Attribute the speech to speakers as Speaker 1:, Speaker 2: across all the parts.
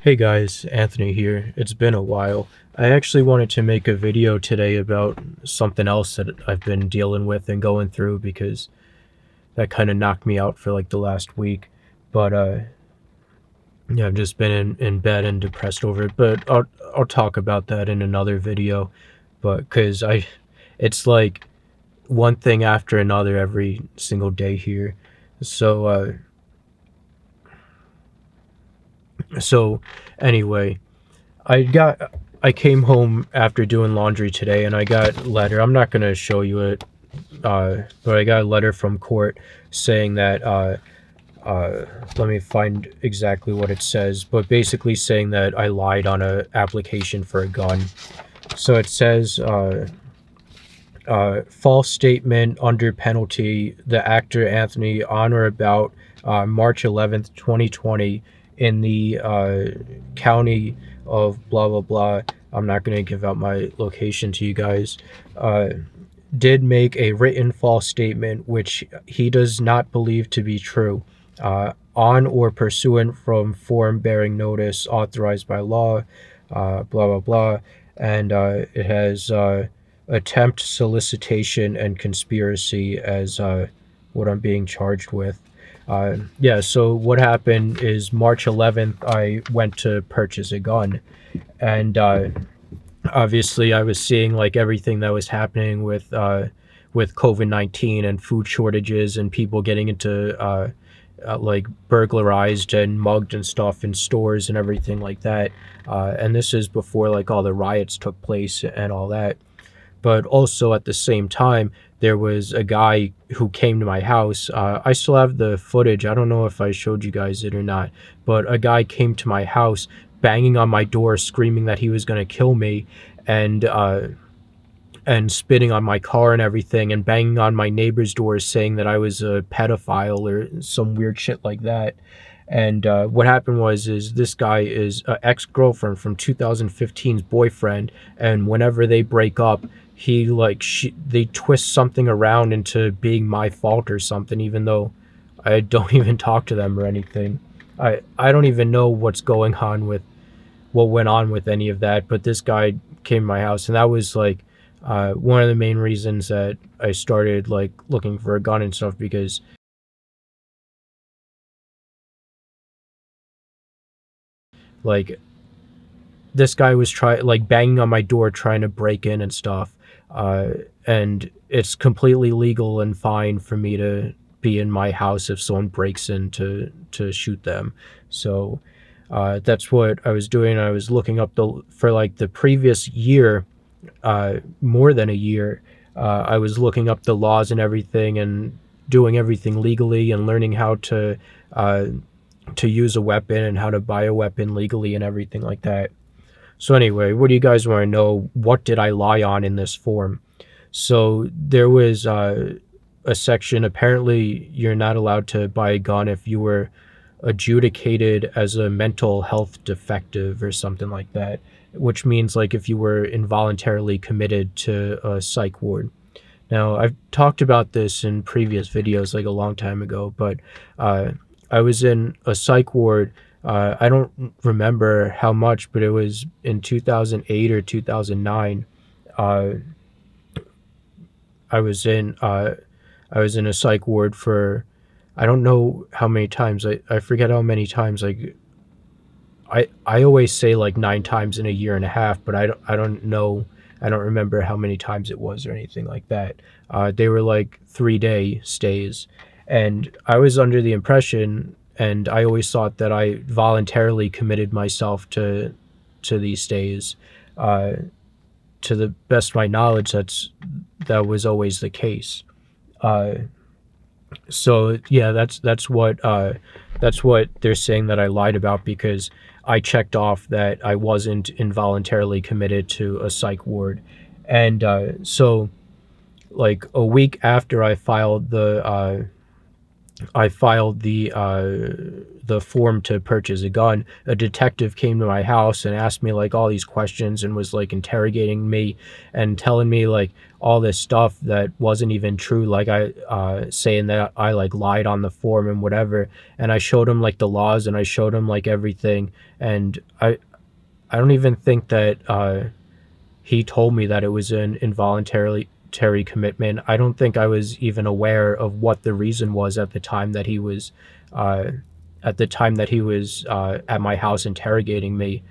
Speaker 1: Hey guys, Anthony here. It's been a while. I actually wanted to make a video today about something else that I've been dealing with and going through because that kind of knocked me out for like the last week. But yeah, I've just been in bed and depressed over it. But I'll talk about that in another video. But because it's like one thing after another every single day here. So so anyway, I came home after doing laundry today and I got a letter. I'm not gonna show you it, but I got a letter from court saying that let me find exactly what it says, but basically saying that I lied on a application for a gun. So it says false statement under penalty. The actor Anthony on or about March 11th, 2020 in the county of blah blah blah. I'm not going to give out my location to you guys. Did make a written false statement which he does not believe to be true, on or pursuant from form bearing notice authorized by law, blah blah blah, and it has attempt, solicitation, and conspiracy as what I'm being charged with. Yeah, so what happened is March 11th, I went to purchase a gun, and obviously I was seeing like everything that was happening with COVID-19 and food shortages and people getting into like burglarized and mugged and stuff in stores and everything like that. And this is before like all the riots took place and all that. But also at the same time, there was a guy who came to my house. I still have the footage. I don't know if I showed you guys it or not, but a guy came to my house banging on my door, screaming that he was going to kill me, and spitting on my car and everything, and banging on my neighbor's doors saying that I was a pedophile or some weird shit like that. And what happened is this guy is an ex-girlfriend from 2015's boyfriend, and whenever they break up, they twist something around into being my fault or something, even though I don't even talk to them or anything. I don't even know what's going on with what went on with any of that, but this guy came to my house, and that was like one of the main reasons that I started like looking for a gun and stuff, because like this guy was banging on my door trying to break in and stuff, and it's completely legal and fine for me to be in my house if someone breaks in to shoot them. So that's what I was doing. I was looking up for like the previous year, more than a year. I was looking up the laws and everything and doing everything legally and learning how to use a weapon and how to buy a weapon legally and everything like that. So anyway, what do you guys want to know? What did I lie on in this form? So there was a section, apparently you're not allowed to buy a gun if you were adjudicated as a mental health defective or something like that, which means like if you were involuntarily committed to a psych ward. Now, I've talked about this in previous videos like a long time ago, but I was in a psych ward. I don't remember how much, but it was in 2008 or 2009. I was in a psych ward for, I don't know how many times. I forget how many times. Like I always say like 9 times in a year and a half, but I don't know. I don't remember how many times it was or anything like that. They were like 3-day stays, and I was under the impression, and I always thought that I voluntarily committed myself to these stays. To the best of my knowledge, that was always the case. So yeah, that's what they're saying that I lied about, because I checked off that I wasn't involuntarily committed to a psych ward. And so like a week after I filed the I filed the form to purchase a gun, a detective came to my house and asked me like all these questions and was like interrogating me and telling me like all this stuff that wasn't even true, like I saying that I like lied on the form and whatever. And I showed him like the laws and I showed him like everything. And I don't even think that he told me that it was an involuntary commitment. I don't think I was even aware of what the reason was at the time that he was uh, at my house interrogating me.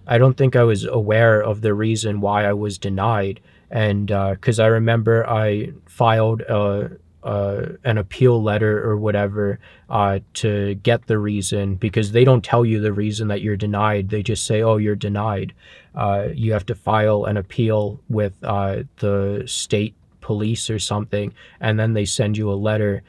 Speaker 1: I don't think I was aware of the reason why I was denied. And because I remember I filed an appeal letter or whatever to get the reason, because they don't tell you the reason that you're denied. They just say, oh, you're denied. You have to file an appeal with the state police or something, and then they send you a letter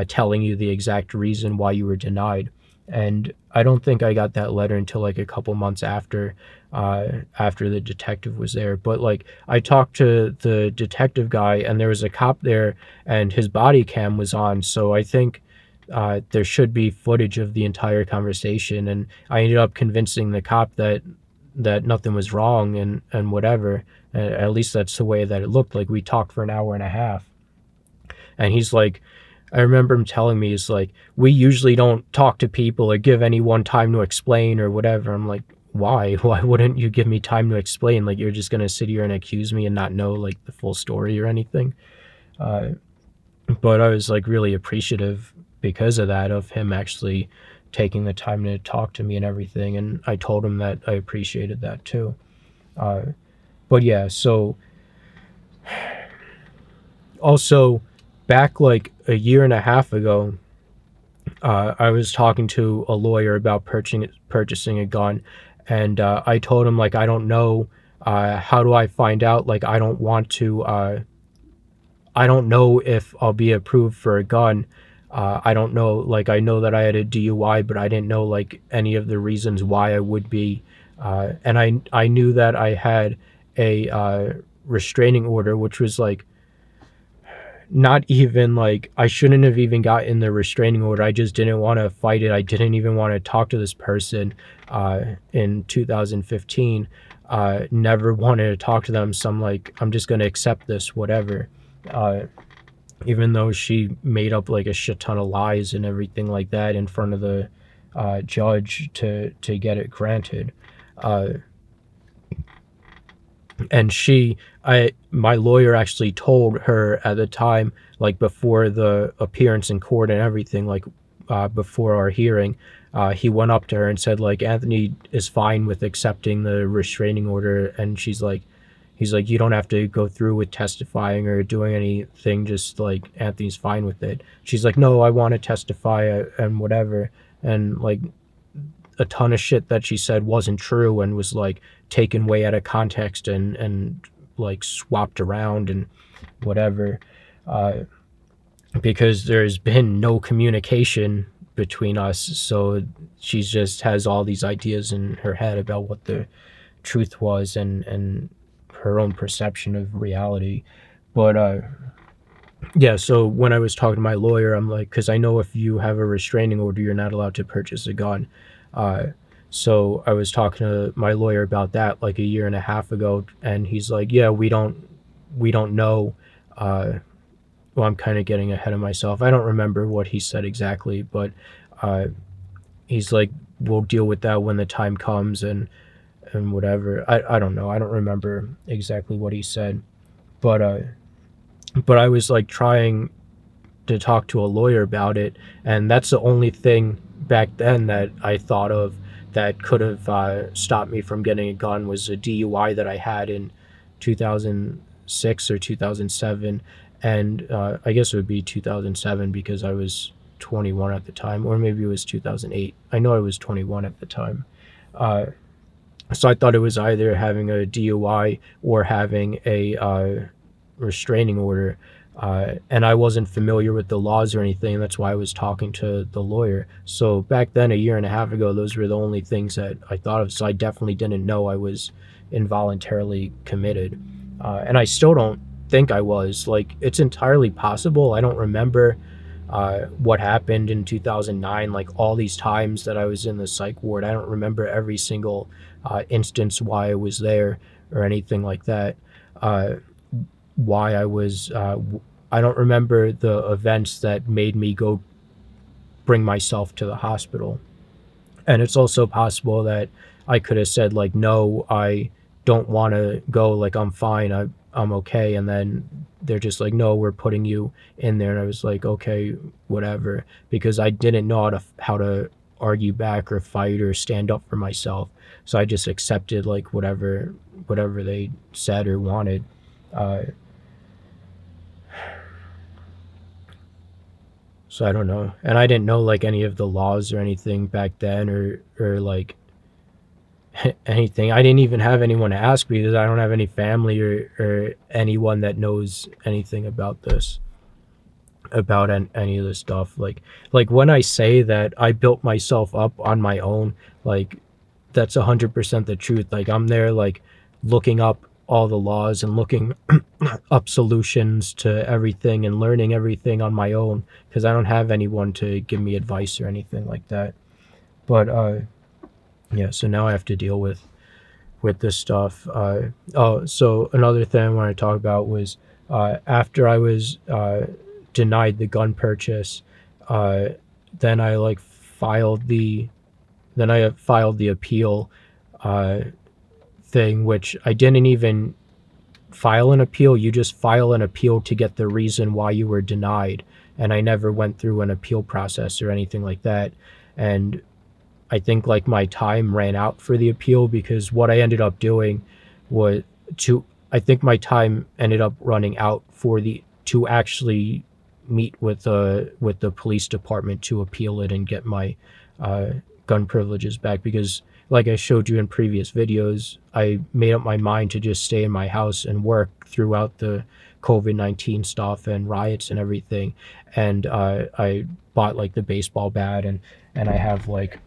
Speaker 1: telling you the exact reason why you were denied. And I don't think I got that letter until like a couple months after the detective was there. But like I talked to the detective guy, and there was a cop there, and his body cam was on. So I think there should be footage of the entire conversation. And I ended up convincing the cop that nothing was wrong and whatever. At least that's the way that it looked like. We talked for an hour and a half, and he's like, I remember him telling me, he's like, we usually don't talk to people or give anyone time to explain or whatever. I'm like, why? Why wouldn't you give me time to explain? Like, you're just gonna sit here and accuse me and not know like the full story or anything. Uh, but I was like really appreciative because of that, of him actually taking the time to talk to me and everything. And I told him that I appreciated that too. Uh, but yeah, so also back like a year and a half ago, I was talking to a lawyer about purchasing a gun, and I told him like I don't know, how do I find out? Like I don't know if I'll be approved for a gun. I don't know. Like I know that I had a DUI, but I didn't know like any of the reasons why I would be. And I knew that I had a restraining order, which was like not even like I shouldn't have even gotten the restraining order. I just didn't want to fight it. I didn't even want to talk to this person in 2015. Never wanted to talk to them. So I'm like, I'm just going to accept this, whatever. Uh, Even though she made up like a shit ton of lies and everything like that in front of the judge to get it granted. Uh, and my lawyer actually told her at the time, like before the appearance in court and everything, like before our hearing, he went up to her and said like, Anthony is fine with accepting the restraining order. And he's like, you don't have to go through with testifying or doing anything, just like Anthony's fine with it. She's like, no, I want to testify and whatever. And like a ton of shit that she said wasn't true and was like taken way out of context and like swapped around and whatever. Uh, because there's been no communication between us. So she just has all these ideas in her head about what the truth was and her own perception of reality. But yeah, so when I was talking to my lawyer, I'm like, because I know if you have a restraining order, you're not allowed to purchase a gun. Uh, so I was talking to my lawyer about that like a year and a half ago, and he's like, yeah, we don't know. Well, I'm kind of getting ahead of myself. I don't remember what he said exactly, but uh, he's like, we'll deal with that when the time comes and whatever. I don't know. I don't remember exactly what he said, but I was like trying to talk to a lawyer about it, and that's the only thing back then that I thought of that could have stopped me from getting a gun was a DUI that I had in 2006 or 2007, and I guess it would be 2007 because I was 21 at the time, or maybe it was 2008. I know I was 21 at the time. Uh, so I thought it was either having a DUI or having a restraining order. And I wasn't familiar with the laws or anything. That's why I was talking to the lawyer. So back then, a year and a half ago, those were the only things that I thought of. So I definitely didn't know I was involuntarily committed. And I still don't think I was. Like, it's entirely possible. I don't remember what happened in 2009, like all these times that I was in the psych ward. I don't remember every single instance why I was there or anything like that. Why I was, I don't remember the events that made me go bring myself to the hospital. And it's also possible that I could have said, like, no, I don't want to go, like, I'm fine, I'm okay. And then they're just like, no, we're putting you in there. And I was like, okay, whatever, because I didn't know how to argue back or fight or stand up for myself. So I just accepted, like, whatever they said or wanted. So I don't know. And I didn't know, like, any of the laws or anything back then, or like anything. I didn't even have anyone to ask because I don't have any family or anyone that knows anything about this, about any of this stuff. Like when I say that I built myself up on my own, like, that's 100% the truth. Like, I'm there, like, looking up all the laws and looking up solutions to everything and learning everything on my own, because I don't have anyone to give me advice or anything like that. But yeah, so now I have to deal with this stuff. Oh, so another thing I want to talk about was, after I was denied the gun purchase, then I filed the appeal thing, which I didn't even file an appeal. You just file an appeal to get the reason why you were denied, and I never went through an appeal process or anything like that. And I think, like, my time ran out for the appeal, because what I ended up doing was I think my time ended up running out to actually meet with the police department to appeal it and get my gun privileges back, because, like I showed you in previous videos, I made up my mind to just stay in my house and work throughout the COVID-19 stuff and riots and everything. And I bought, like, the baseball bat, and I have, like,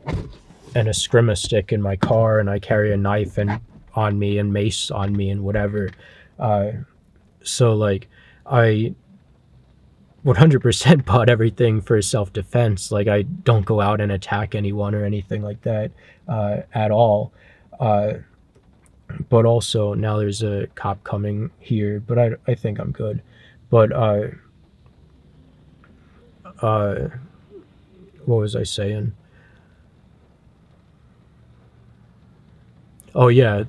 Speaker 1: an eskrima stick in my car, and I carry a knife on me and mace on me and whatever. So, like, I 100% bought everything for self-defense. Like, I don't go out and attack anyone or anything like that at all. But also, now there's a cop coming here, but I think I'm good. But what was I saying? Oh yeah,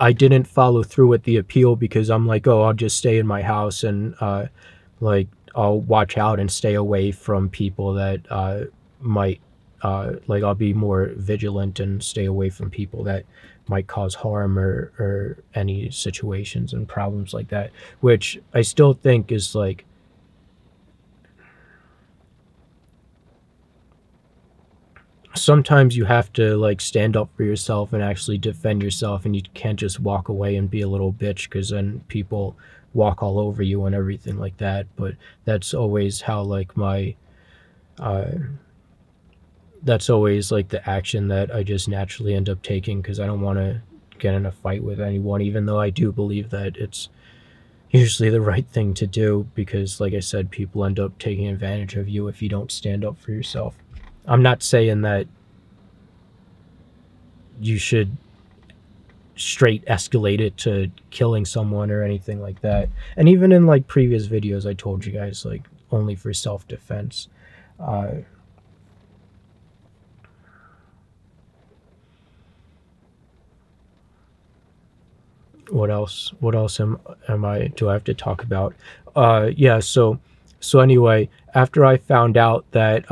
Speaker 1: I didn't follow through with the appeal because I'm like, oh, I'll just stay in my house and like, I'll watch out and stay away from people that might like, I'll be more vigilant and stay away from people that might cause harm or any situations and problems like that, which I still think is, like, sometimes you have to, like, stand up for yourself and actually defend yourself, and you can't just walk away and be a little bitch, because then people walk all over you and everything like that. But that's always how, like, that's always, like, the action that I just naturally end up taking, because I don't want to get in a fight with anyone, even though I do believe that it's usually the right thing to do, because, like I said, people end up taking advantage of you if you don't stand up for yourself. I'm not saying that you should straight escalate it to killing someone or anything like that. And even in, like, previous videos, I told you guys, like, only for self-defense. What else do I have to talk about? Yeah, so anyway, after I found out that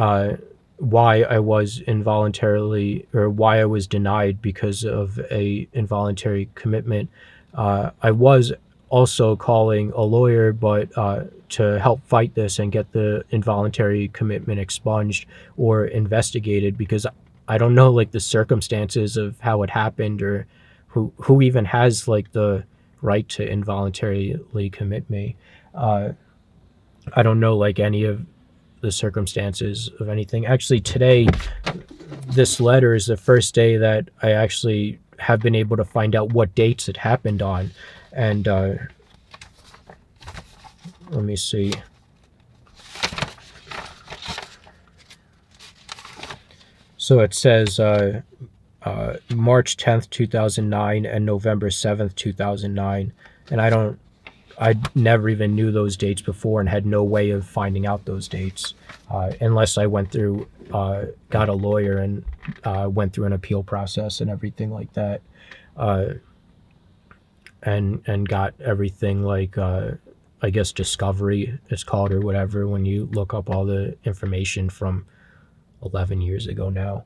Speaker 1: why I was involuntarily, or why I was denied because of a involuntary commitment, I was also calling a lawyer, but to help fight this and get the involuntary commitment expunged or investigated, because I don't know, like, the circumstances of how it happened, or who even has, like, the right to involuntarily commit me. I don't know, like, any of the circumstances of anything. Actually, today, this letter is the first day that I actually have been able to find out what dates it happened on. And let me see. So it says March 10th, 2009 and November 7th, 2009. And I never even knew those dates before and had no way of finding out those dates unless I went through, got a lawyer and went through an appeal process and everything like that. And got everything like, I guess discovery it's called or whatever, when you look up all the information from 11 years ago now.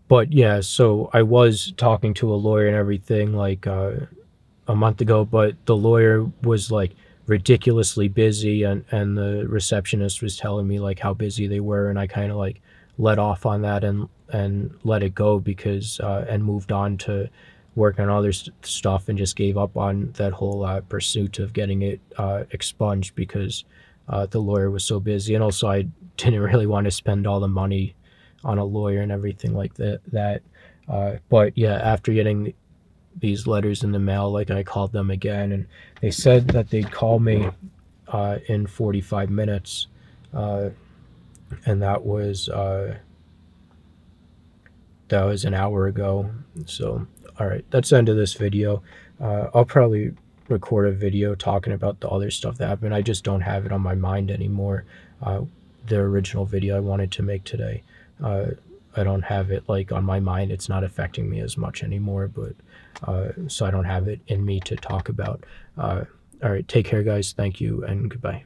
Speaker 1: But yeah, so I was talking to a lawyer and everything like a month ago, but the lawyer was like ridiculously busy, and the receptionist was telling me like how busy they were, and I kind of like let off on that and let it go because and moved on to work on other stuff and just gave up on that whole pursuit of getting it expunged because the lawyer was so busy, and also I didn't really want to spend all the money on a lawyer and everything like that. But yeah, after getting these letters in the mail, like I called them again, and they said that they'd call me in 45 minutes, and that was an hour ago. So all right, that's the end of this video. I'll probably record a video talking about the other stuff that happened. I just don't have it on my mind anymore. The original video I wanted to make today, I don't have it like on my mind. It's not affecting me as much anymore, but so I don't have it in me to talk about. All right, take care guys, thank you and goodbye.